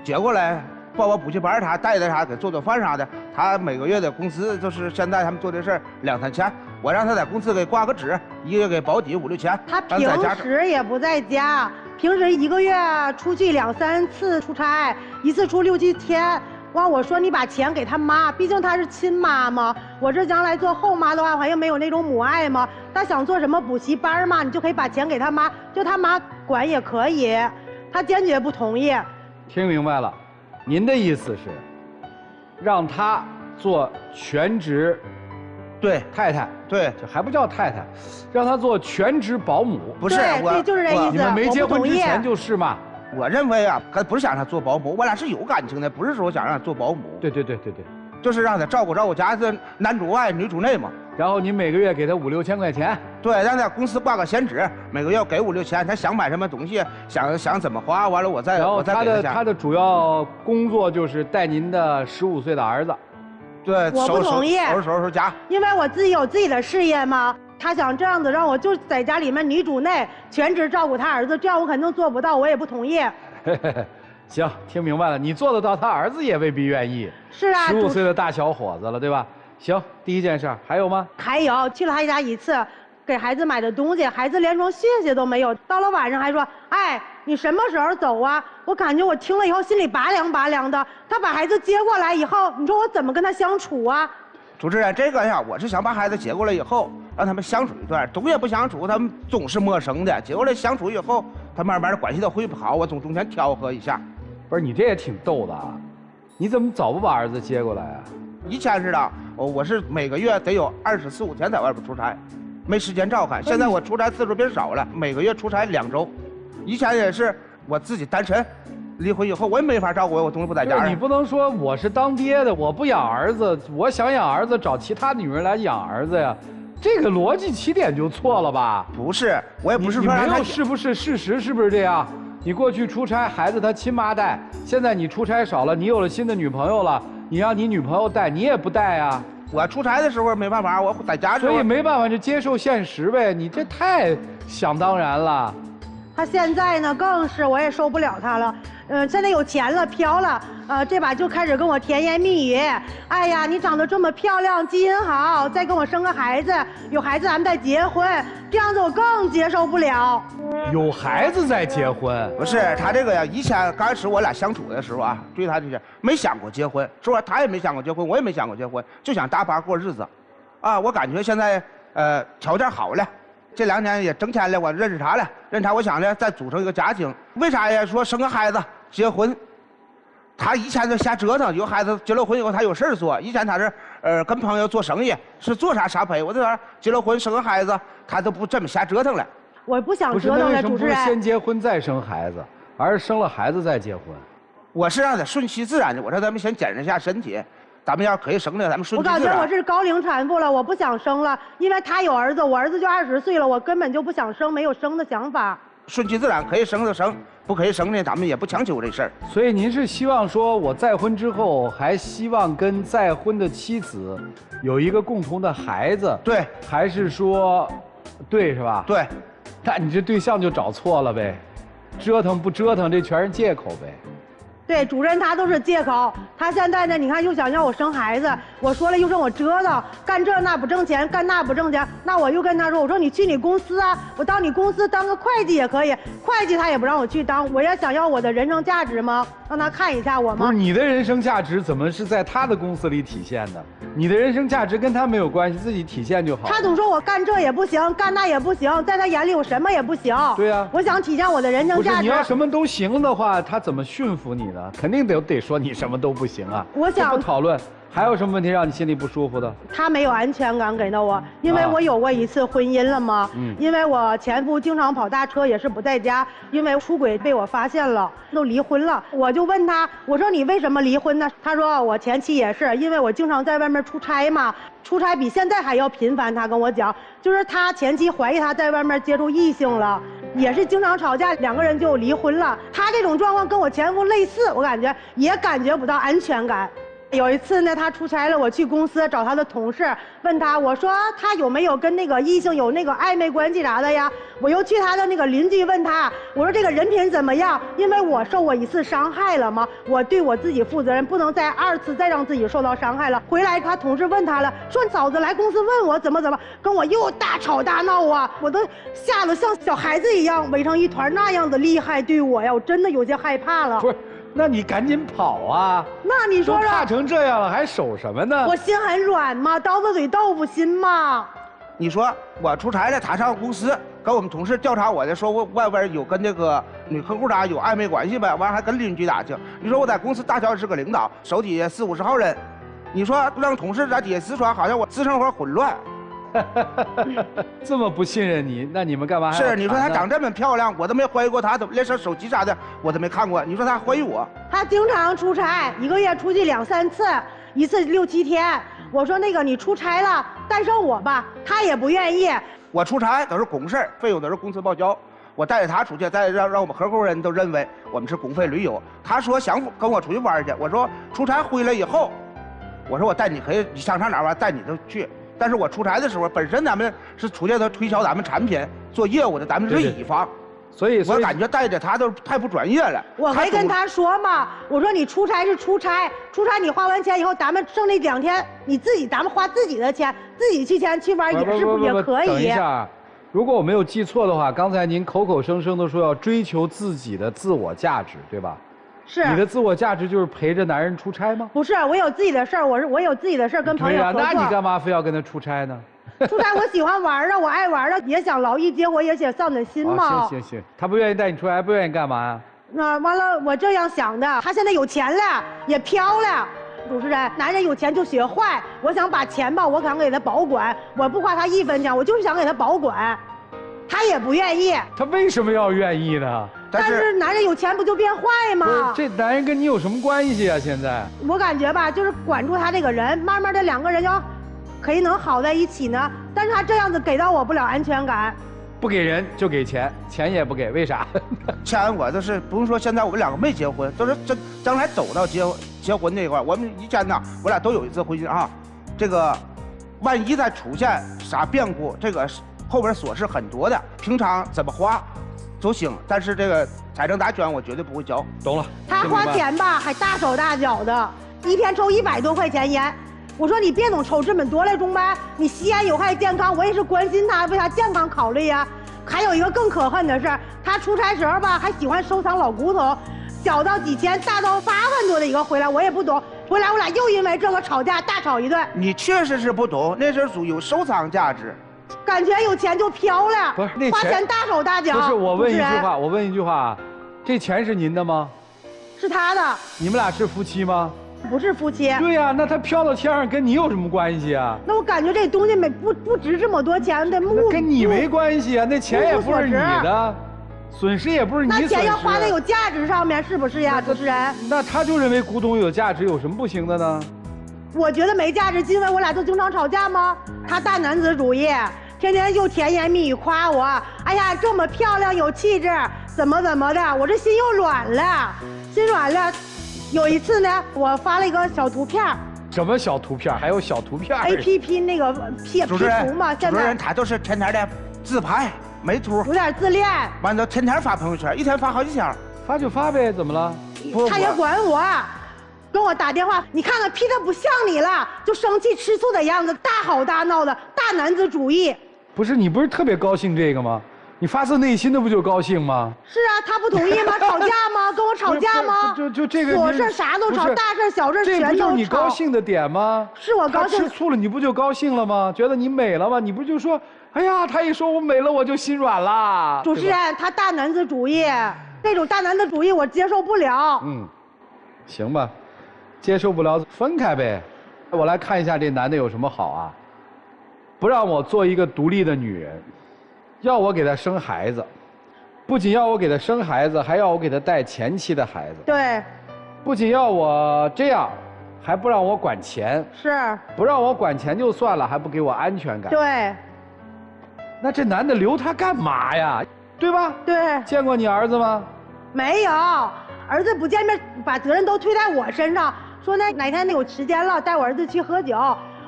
接过来，报补习班啥，带带啥，给做饭啥的。他每个月的工资就是现在他们做的事2、3千，我让他在公司给挂个纸，一个月给保底5、6千。他平时也不在家，平时1个月出去2、3次出差，一次出6、7天。我说你把钱给他妈，毕竟他是亲妈嘛。我这将来做后妈的话，我还又没有那种母爱嘛。他想做什么补习班嘛，你就可以把钱给他妈，就他妈管也可以。他坚决不同意。听明白了，您的意思是，让他做全职，对太太，对，这还不叫太太，让他做全职保姆。不是我，对，就是这意思。你们没结婚之前就是嘛。我认为啊，不是想让他做保姆，我俩是有感情的，不是说想让他做保姆。对。就是让他照顾照顾家，是男主外女主内嘛。然后你每个月给他5、6千块钱，对，让他公司挂个闲职，每个月给5、6千，他想买什么东西，想怎么花，完了我再然后他的主要工作就是带您的15岁的儿子。对，我不同意，收家，因为我自己有自己的事业嘛。他想这样子让我就在家里面女主内全职照顾他儿子，这样我肯定做不到，我也不同意。行，听明白了，你做得到，他儿子也未必愿意。是啊，15岁的大小伙子了，对吧？行，第一件事还有吗？还有，去了他家1次，给孩子买的东西，孩子连声谢谢都没有。到了晚上还说：“哎，你什么时候走啊？”我感觉我听了以后心里拔凉拔凉的。他把孩子接过来以后，你说我怎么跟他相处啊？主持人，这个呀，我是想把孩子接过来以后，让他们相处一段，总也不相处，他们总是陌生的。接过来相处以后，他慢慢的关系都会好，我中间调和一下。不是，你这也挺逗的啊！你怎么早不把儿子接过来啊？以前是的，我是每个月得有24、5天在外边出差，没时间照看。现在我出差次数变少了，每个月出差2周。以前也是我自己单身，离婚以后我也没法照顾我东西不在家。你不能说我是当爹的，我不养儿子，我想养儿子找其他女人来养儿子呀，这个逻辑起点就错了吧？不是，我也不是说让他是不是事实是不是这样？你过去出差，孩子他亲妈带，现在你出差少了，你有了新的女朋友了，你让你女朋友带，你也不带呀？我出差的时候没办法，我在家所以没办法就接受现实呗，你这太想当然了。他现在呢更是，我也受不了他了。现在有钱了，飘了，这把就开始跟我甜言蜜语。哎呀，你长得这么漂亮，基因好，再跟我生个孩子，有孩子咱们再结婚，这样子我更接受不了。有孩子再结婚？不是，他这个呀，以前刚开始我俩相处的时候啊，对他就是没想过结婚，是吧？他也没想过结婚，我也没想过结婚，就想搭伴过日子，啊，我感觉现在条件好了。这2年也挣钱了，我认识他了，我想呢再组成一个家庭。为啥呀？说生个孩子结婚，他以前就瞎折腾，有孩子结了婚以后他有事儿做。以前他是跟朋友做生意，是做啥赔。我这边结了婚生个孩子，他都不这么瞎折腾了。我不想折腾了，主持人。不是先结婚再生孩子，而是生了孩子再结婚？我是让他顺其自然的，我让他们先检查一下身体。咱们要可以生的，咱们顺其自然。我感觉我是高龄产妇了，我不想生了，因为他有儿子，我儿子就20岁了，我根本就不想生，没有生的想法。顺其自然，可以生就生，不可以生呢，咱们也不强求这事儿。所以您是希望说，我再婚之后，还希望跟再婚的妻子有一个共同的孩子？对，还是说，对是吧？对，那你这对象就找错了呗，折腾不折腾，这全是借口呗。对，主任他都是借口。他现在呢，你看又想让我生孩子，我说了又让我折腾，干这那不挣钱，干那不挣钱。那我又跟他说，我说你去你公司啊，我到你公司当个会计也可以。会计他也不让我去当，我也想要我的人生价值吗？让他看一下我吗？不是，你的人生价值怎么是在他的公司里体现的？你的人生价值跟他没有关系，自己体现就好。他总说我干这也不行，干那也不行，在他眼里我什么也不行。对呀，我想体现我的人生价值。不是，你要什么都行的话，他怎么驯服你呢？肯定得说你什么都不行啊！我想不讨论，还有什么问题让你心里不舒服的？他没有安全感给到我，因为我有过1次婚姻了嘛。因为我前夫经常跑大车，也是不在家，因为出轨被我发现了，都离婚了。我就问他，我说你为什么离婚呢？他说我前妻也是，因为我经常在外面出差嘛，出差比现在还要频繁。他跟我讲，就是他前妻怀疑他在外面接触异性了。也是经常吵架，2个人就离婚了。他这种状况跟我前夫类似，我感觉也感觉不到安全感。有一次呢，他出差了，我去公司找他的同事，问他，我说他有没有跟那个异性有那个暧昧关系啥的呀？我又去他的那个邻居问他，我说这个人品怎么样？因为我受过1次伤害了嘛，我对我自己负责任，不能再2次再让自己受到伤害了。回来他同事问他了，说嫂子来公司问我怎么，跟我又大吵大闹啊，我都吓得像小孩子一样围成一团，那样的厉害对我呀，我真的有些害怕了。不是。那你赶紧跑啊！那你说说，都怕成这样了，还守什么呢？我心很软嘛，刀子嘴豆腐心嘛。你说我出差了，他上公司跟我们同事调查我的，说我外边有跟这个女客户有暧昧关系呗，完还跟邻居打去。你说我在公司大小是个领导，手底下40、50号人，你说让同事在底下直传，好像我私生活混乱。这么不信任你，那你们干嘛还要谈呢？是你说她长这么漂亮，我都没怀疑过她，连手机啥的我都没看过。你说她怀疑我？她经常出差，1个月出去2、3次，一次6、7天。我说那个你出差了，带上我吧，他也不愿意。我出差都是公事，费用都是公司报销。我带着他出去，再让我们合伙人都认为我们是公费旅游。他说想跟我出去玩去，我说出差回来以后，我说我带你可以，你想上哪玩带你就去。但是我出差的时候，本身咱们是出去的推销咱们产品做业务的，咱们是乙方。所以我感觉带着他都太不专业了。我没跟他说嘛，我说你出差是出差，出差你花完钱以后，咱们剩那2天，你自己咱们花自己的钱，自己去钱去玩也是也可以。等一下，如果我没有记错的话，刚才您口口声声的说要追求自己的自我价值，对吧？是。你的自我价值就是陪着男人出差吗？不是，我有自己的事儿，我有自己的事儿跟朋友合作。那你干嘛非要跟他出差呢？出差我喜欢玩啊，我爱玩啊，也想劳逸结合，也想丧点心嘛。行，他不愿意带你出来，不愿意干嘛呀？那完了，我这样想的，他现在有钱了，也飘了。主持人，男人有钱就学坏，我想把钱吧，我想给他保管，我不花他1分钱，我就是想给他保管，他也不愿意。他为什么要愿意呢？但是男人有钱不就变坏吗？这男人跟你有什么关系啊？现在我感觉吧，就是管住他这个人，慢慢的2个人要。可以能好在一起呢，但是他这样子给到我不了安全感。不给人就给钱，钱也不给，为啥？钱我都是不用说，现在我们2个没结婚，都是将来走到结婚这一块，我们以前呢，我俩都有一次婚姻啊，这个万一再出现啥变故，这个后边琐事很多的，平常怎么花都行，但是这个财政大权我绝对不会交。懂了。他花钱吧还大手大脚的，一天抽100多块钱烟。我说你别总抽这么多了，中呗，你吸烟有害健康，我也是关心他，为他健康考虑呀。还有一个更可恨的是，他出差时候吧，还喜欢收藏老骨头，小到几千，大到8万多的一个回来，我也不懂。回来我俩又因为这个吵架，大吵一顿。你确实是不懂，那是属于有收藏价值。感觉有钱就飘了，不是那花钱大手大脚。不是，我问一句话，这钱是您的吗？是他的。你们俩是夫妻吗？不是夫妻。对呀，那他飘到天上跟你有什么关系啊？那我感觉这东西不值这么多钱，得跟你没关系啊，那钱也不是你的，损失也不是你损失。那钱要花在有价值上面，是不是呀，主持人？那他就认为古董有价值，有什么不行的呢？我觉得没价值，因为我俩就经常吵架吗？他大男子主义，天天又甜言蜜语夸我，哎呀这么漂亮有气质，怎么的，我这心又软了，心软了。有一次呢，我发了一个小图片。什么小图片？还有小图片 ？APP 那个 P 图嘛，现在主持人他都是天天的自拍美图，有点自恋，完了天天发朋友圈，一天发好几条，发就发呗，怎么了？他也管我，跟我打电话，你看看 P 的不像你了，就生气吃醋的样子，大吵大闹的，大男子主义。不是你不是特别高兴这个吗？你发自内心的不就高兴吗？是啊，他不同意吗？吵架吗？跟我吵架吗？就这个琐事啥都吵，大事小事全都吵。这不就是你高兴的点吗？是我高兴。他吃醋了，你不就高兴了吗？觉得你美了吗？你不就说，哎呀，他一说我美了，我就心软了。主持人，他大男子主义，这种大男子主义我接受不了。行吧，接受不了分开呗。我来看一下这男的有什么好啊？不让我做一个独立的女人。要我给他生孩子，不仅要我给他生孩子，还要我给他带前妻的孩子。对，不仅要我这样，还不让我管钱。是。不让我管钱就算了，还不给我安全感。对。那这男的留他干嘛呀？对吧？对。见过你儿子吗？没有，儿子不见面，把责任都推在我身上，说哪天有时间了带我儿子去喝酒。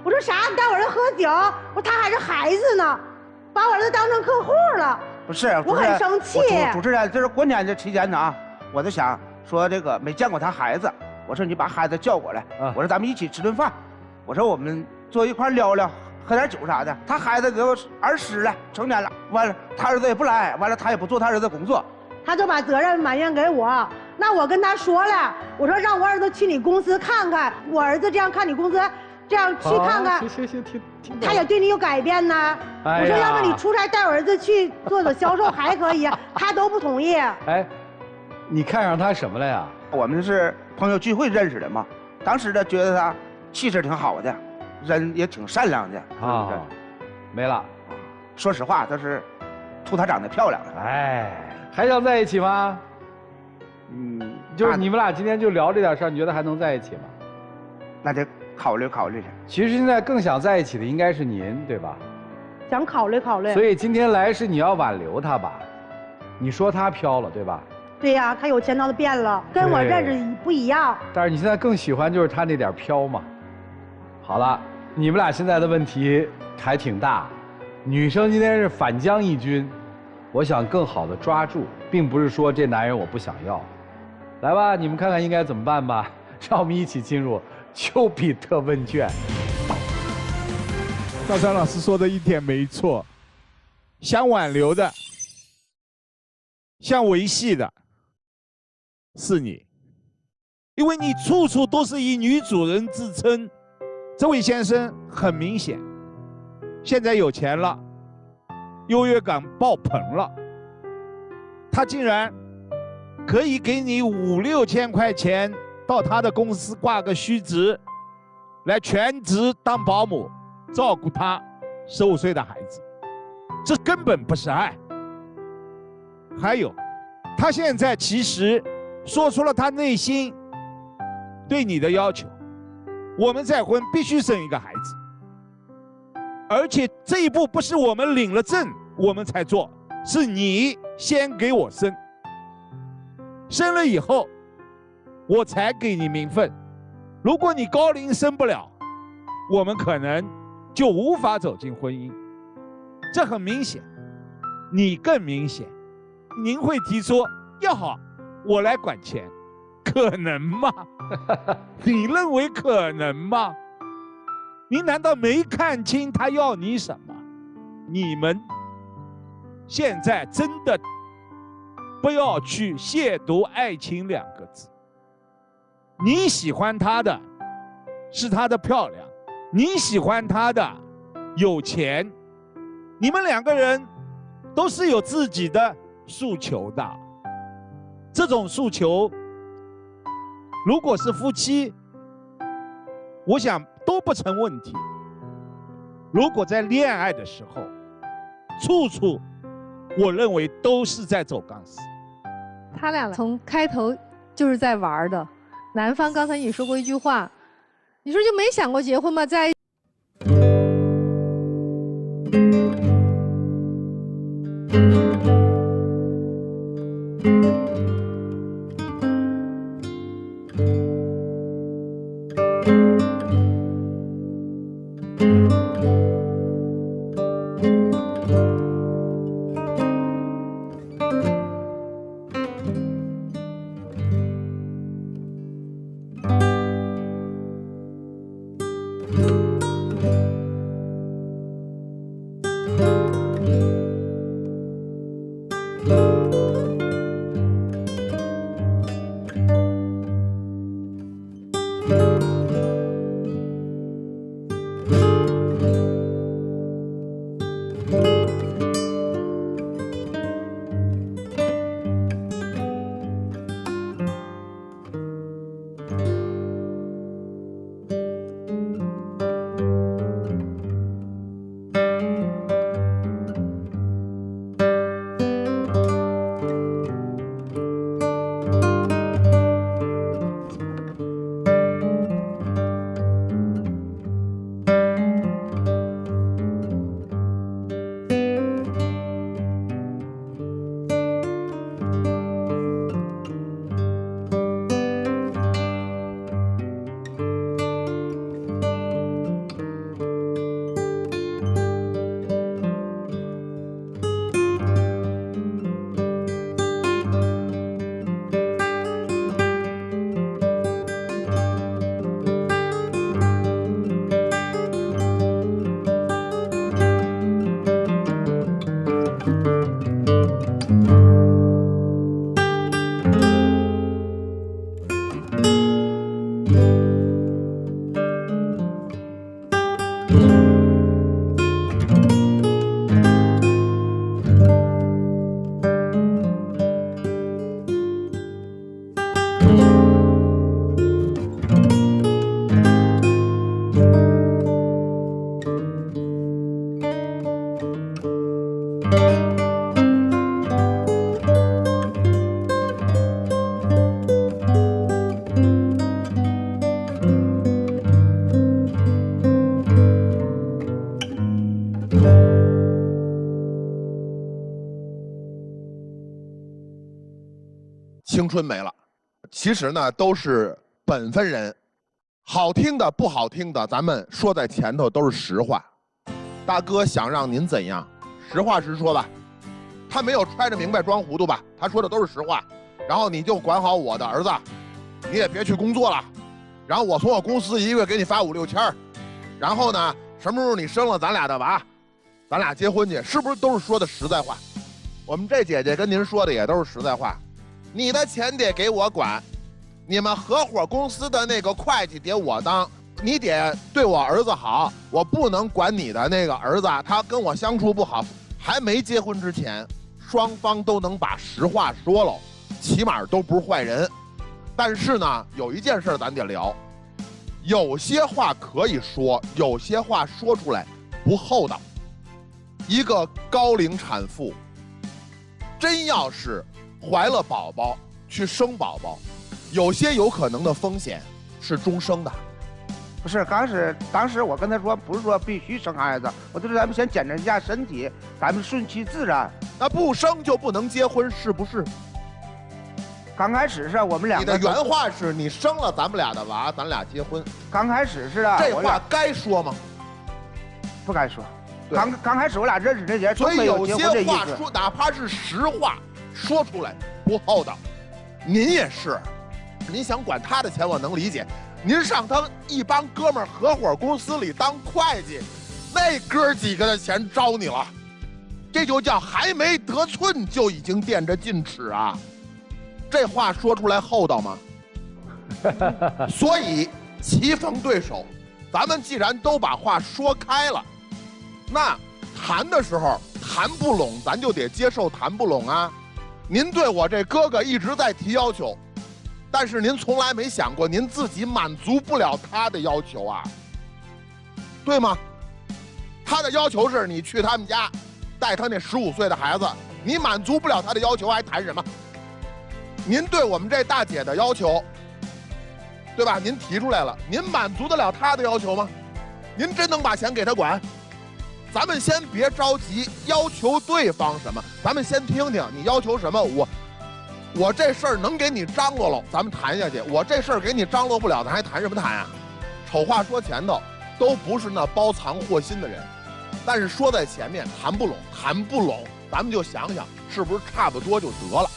我说啥？你带我儿子喝酒？我说他还是孩子呢。把我儿子当成客户了，不是，我很生气。主持人，这是过年这期间呢啊，我就想说这个没见过他孩子，我说你把孩子叫过来，我说咱们一起吃顿饭，我说我们坐一块聊聊，喝点酒啥的。他孩子都20了，成年了，完了他儿子也不来，完了他也不做他儿子工作，他就把责任埋怨给我。那我跟他说了，我说让我儿子去你公司看看，我儿子这样看你公司。这样去看看，行，听他也对你有改变呢。我说要不你出差带我儿子去做销售还可以，他都不同意。哎，你看上他什么了呀？我们是朋友聚会认识的嘛，当时呢觉得他气质挺好的，人也挺善良的啊。没了，说实话，就是图她长得漂亮的。哎，还想在一起吗？就是你们俩今天就聊这点事儿，你觉得还能在一起吗？那得考虑考虑去。其实现在更想在一起的应该是您，对吧？想考虑考虑。所以今天来是你要挽留他吧？你说他飘了，对吧？对呀，他有钱他都变了，跟我认识不一样。但是你现在更喜欢就是他那点飘嘛。好了，你们俩现在的问题还挺大，女生今天是反将一军，我想更好的抓住，并不是说这男人我不想要。来吧，你们看看应该怎么办吧。让我们一起进入丘比特问卷。赵山老师说的一点没错，想挽留的，想维系的，是你，因为你处处都是以女主人自称。这位先生很明显，现在有钱了，优越感爆棚了，他竟然可以给你5、6千块钱到他的公司挂个虚职，来全职当保姆，照顾他15岁的孩子，这根本不是爱。还有，他现在其实说出了他内心对你的要求：我们再婚必须生一个孩子，而且这一步不是我们领了证我们才做，是你先给我生，生了以后我才给你名分。如果你高龄生不了，我们可能就无法走进婚姻。这很明显，你更明显。您会提出要好，我来管钱，可能吗？你认为可能吗？你难道没看清他要你什么？你们现在真的不要去亵渎爱情2个字。你喜欢她的是她的漂亮，你喜欢她的有钱，你们2个人都是有自己的诉求的。这种诉求如果是夫妻，我想都不成问题。如果在恋爱的时候，处处我认为都是在走钢丝。他俩从开头就是在玩的。男方刚才你说过一句话，你说就没想过结婚吗？在青春没了。其实呢，都是本分人，好听的不好听的，咱们说在前头都是实话。大哥想让您怎样，实话实说吧。他没有揣着明白装糊涂吧？他说的都是实话。然后你就管好我的儿子，你也别去工作了。然后我从我公司1个月给你发5、6千，然后呢，什么时候你生了咱俩的娃，咱俩结婚去，是不是都是说的实在话？我们这姐姐跟您说的也都是实在话。你的钱得给我管，你们合伙公司的那个会计得我当，你得对我儿子好，我不能管你的那个儿子，他跟我相处不好。还没结婚之前，双方都能把实话说了，起码都不是坏人。但是呢，有一件事咱得聊，有些话可以说，有些话说出来不厚道。一个高龄产妇，真要是怀了宝宝去生宝宝，有些有可能的风险是终生的。不是，当时我跟他说，不是说必须生孩子，我就是咱们先检查一下身体，咱们顺其自然。那不生就不能结婚，是不是？刚开始是我们两个。你的原话是你生了咱们俩的娃，咱俩结婚。刚开始是啊。这话该说吗？不该说。刚开始我俩认识那前，所以有些话说，哪怕是实话，说出来不厚道。您也是，您想管他的钱，我能理解。您上他一帮哥们儿合伙公司里当会计，那哥几个的钱招你了，这就叫还没得寸就已经惦着进尺啊！这话说出来厚道吗？所以棋逢对手，咱们既然都把话说开了，那谈的时候谈不拢，咱就得接受谈不拢啊。您对我这哥哥一直在提要求，但是您从来没想过您自己满足不了他的要求啊，对吗？他的要求是你去他们家带他那15岁的孩子，你满足不了他的要求还谈什么？您对我们这大姐的要求，对吧？您提出来了，您满足得了他的要求吗？您真能把钱给他管？咱们先别着急要求对方什么，咱们先听听你要求什么。我这事儿能给你张罗了，咱们谈下去。我这事儿给你张罗不了，咱还谈什么谈啊？丑话说前头，都不是那包藏祸心的人。但是说在前面，谈不拢，咱们就想想是不是差不多就得了。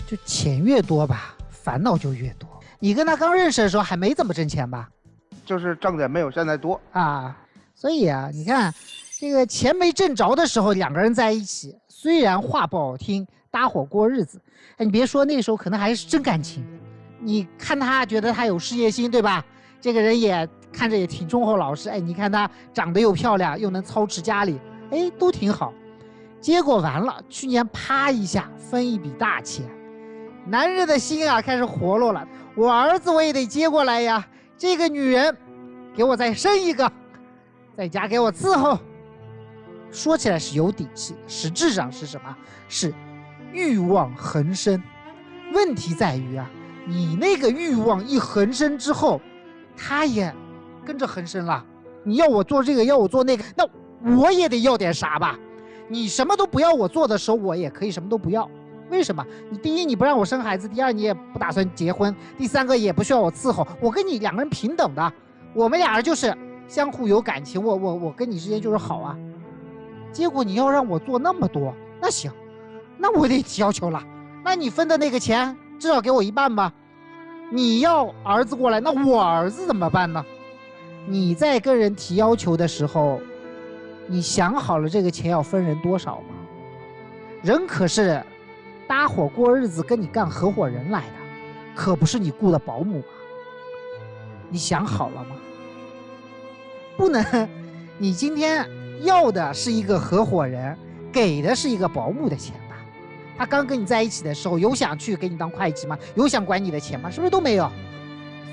就钱越多吧，烦恼就越多。你跟他刚认识的时候还没怎么挣钱吧？就是挣的没有现在多啊。所以啊，你看这个钱没挣着的时候，两个人在一起，虽然话不好听，搭伙过日子，哎，你别说那时候可能还是真感情。你看他觉得他有事业心，对吧？这个人也看着也挺忠厚老实，哎，你看他长得又漂亮，又能操持家里，哎，都挺好。结果完了，去年啪一下分一笔大钱，男人的心啊开始活络了。我儿子我也得接过来呀，这个女人给我再生一个，在家给我伺候。说起来是有底气，实质上是什么？是欲望横生。问题在于啊，你那个欲望一横生之后，他也跟着横生了。你要我做这个，要我做那个，那我也得要点啥吧？你什么都不要我做的时候，我也可以什么都不要。为什么？你第一你不让我生孩子，第二你也不打算结婚，第三个也不需要我伺候，我跟你两个人平等的，我们俩人就是相互有感情，我跟你之间就是好啊。结果你要让我做那么多，那行，那我得提要求了。那你分的那个钱至少给我一半吧。你要儿子过来，那我儿子怎么办呢？你在跟人提要求的时候，你想好了这个钱要分人多少吗？人可是搭伙过日子跟你干合伙人来的，可不是你雇的保姆啊。你想好了吗？不能，你今天要的是一个合伙人，给的是一个保姆的钱吧？他刚跟你在一起的时候，有想去给你当会计吗？有想管你的钱吗？是不是都没有？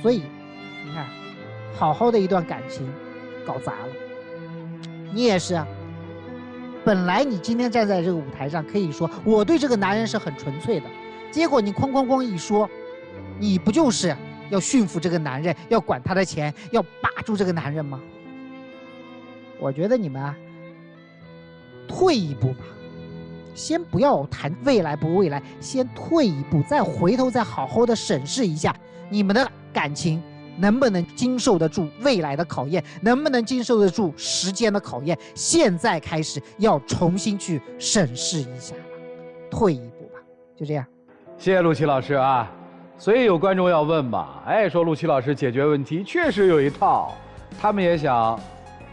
所以你看，好好的一段感情搞砸了。你也是啊，本来你今天站在这个舞台上可以说我对这个男人是很纯粹的，结果你哐哐哐一说，你不就是要驯服这个男人，要管他的钱，要把住这个男人吗？我觉得你们啊，退一步吧，先不要谈未来不未来，先退一步，再回头再好好的审视一下你们的感情能不能经受得住未来的考验，能不能经受得住时间的考验。现在开始要重新去审视一下了，退一步吧，就这样。谢谢陆琪老师啊。所以有观众要问嘛，说陆琪老师解决问题确实有一套，他们也想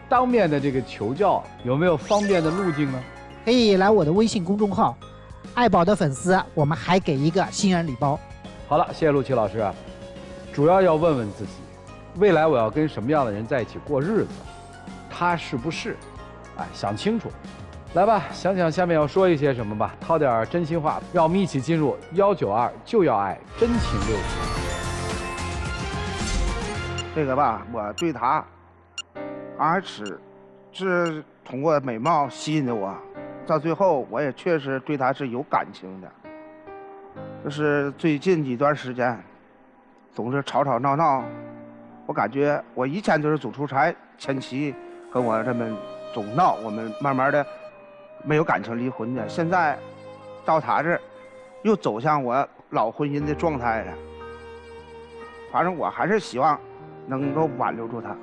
当面的这个求教，有没有方便的路径呢？可以来我的微信公众号，爱宝的粉丝，我们还给一个新人礼包。好了，谢谢陆琪老师。主要要问问自己，未来我要跟什么样的人在一起过日子，他是不是？想清楚。来吧，想想下面要说一些什么吧，掏点真心话，让我们一起进入192就要爱真情六十。这个吧，我对他刚开始是通过美貌吸引的我，到最后我也确实对他是有感情的。就是最近一段时间，总是吵吵闹闹，我感觉我以前就是总出差，前妻跟我这么总闹，我们慢慢的没有感情离婚的。现在到他这儿，又走向我老婚姻的状态了。反正我还是希望能够挽留住他。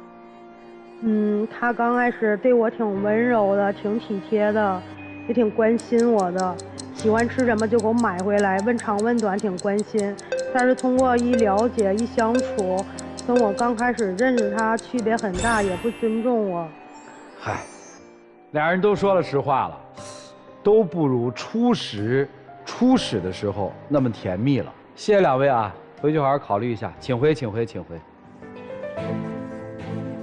他刚开始对我挺温柔的，挺体贴的，也挺关心我的，喜欢吃什么就给我买回来，问长问短，挺关心。但是通过一了解一相处，跟我刚开始认识他区别很大，也不尊重我。嗨，俩人都说了实话了，都不如初始的时候那么甜蜜了。谢谢两位啊，回去好好考虑一下，请回，请回，请回。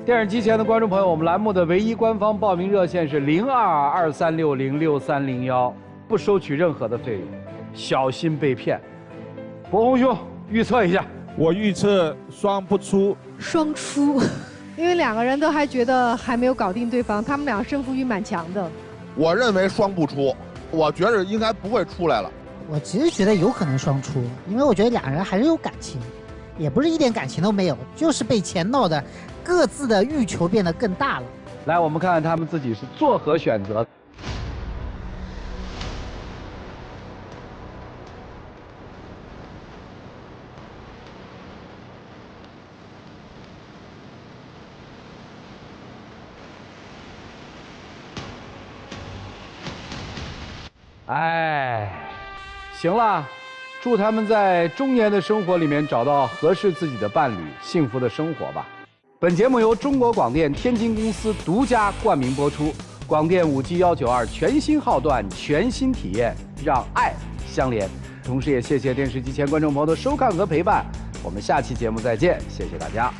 电视机前的观众朋友，我们栏目的唯一官方报名热线是0223606301，不收取任何的费用，小心被骗。博宏兄预测一下，我预测双不出。双出，因为两个人都还觉得还没有搞定对方，他们俩胜负欲蛮强的。我认为双不出，我觉得应该不会出来了。我其实觉得有可能双出，因为我觉得俩人还是有感情，也不是一点感情都没有，就是被钱闹的，各自的欲求变得更大了。来，我们看看他们自己是作何选择。行了，祝他们在中年的生活里面找到合适自己的伴侣，幸福的生活吧。本节目由中国广电天津公司独家冠名播出，广电5G192全新号段，全新体验，让爱相连。同时也谢谢电视机前观众朋友的收看和陪伴，我们下期节目再见，谢谢大家。